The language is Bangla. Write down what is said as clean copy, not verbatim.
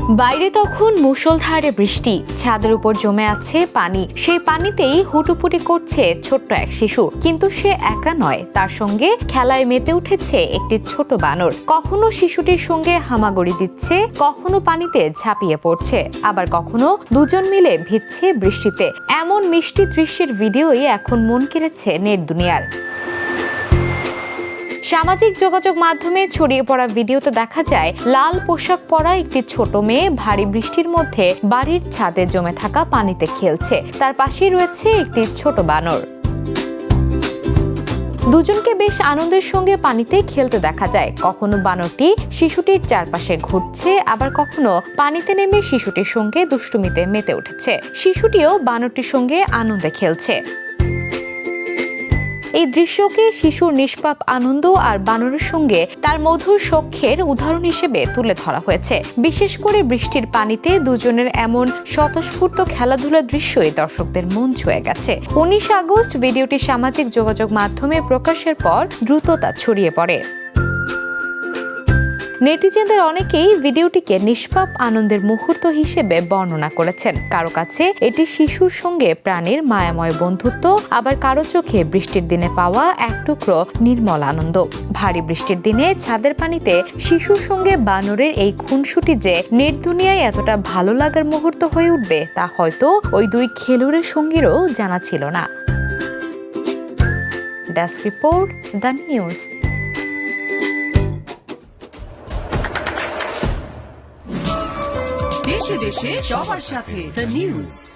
বাইরে তখন মুষলধারে বৃষ্টি, ছাদের উপর জমে আছে পানি। সেই পানিতেই হুটুপুটি করছে ছোট্ট এক শিশু, কিন্তু সে একা নয়, তার সঙ্গে খেলায় মেতে উঠেছে একটি ছোট বানর। কখনো শিশুটির সঙ্গে হামাগুড়ি দিচ্ছে, কখনো পানিতে ঝাঁপিয়ে পড়ছে, আবার কখনো দুজন মিলে ভিজছে বৃষ্টিতে। এমন মিষ্টি দৃশ্যের ভিডিওই এখন মন কেড়েছে নেট দুনিয়ার। সামাজিক যোগাযোগ মাধ্যমে ছড়িয়ে পড়া ভিডিওতে দেখা যায় লাল পোশাক পরা একটি ছোট মেয়ে ভারী বৃষ্টির মধ্যে বাড়ির ছাদে জমে থাকা পানিতে খেলছে। তার পাশেই রয়েছে একটি ছোট বানর। দুজনকে বেশ আনন্দের সঙ্গে পানিতে খেলতে দেখা যায়। কখনো বানরটি শিশুটির চারপাশে ঘুরছে, আবার কখনো পানিতে নেমে শিশুটির সঙ্গে দুষ্টুমিতে মেতে উঠেছে। শিশুটিও বানরটির সঙ্গে আনন্দে খেলছে। এই দৃশ্যকে শিশুর নিষ্পাপ আনন্দ আর বানরের সঙ্গে তার মধুর সখ্যের উদাহরণ হিসেবে তুলে ধরা হয়েছে। বিশেষ করে বৃষ্টির পানিতে দুজনের এমন স্বতঃস্ফূর্ত খেলাধুলার দৃশ্যই দর্শকদের মন ছুঁয়ে গেছে। 19 আগস্ট ভিডিওটি সামাজিক যোগাযোগ মাধ্যমে প্রকাশের পর দ্রুত তা ছড়িয়ে পড়ে। নেটিজেনদের অনেকেই ভিডিওটিকে নিষ্পাপ আনন্দের মুহূর্ত হিসেবে বর্ণনা করেছেন। কারো কাছে এটি শিশুর সঙ্গে প্রাণীর মায়াময় বন্ধুত্ব, আবার কারো চোখে বৃষ্টির দিনে পাওয়া এক টুকরো নির্মল আনন্দ। ভারী বৃষ্টির দিনে ছাদের পানিতে শিশুর সঙ্গে বানরের এই খুনসুটি যে নেট দুনিয়ায় এতটা ভালো লাগার মুহূর্ত হয়ে উঠবে তা হয়তো ওই দুই খেলুড়ের সঙ্গীরও জানা ছিল না। Desk report, the news. দেশে দেশে সবার সাথে দ্য নিউজ।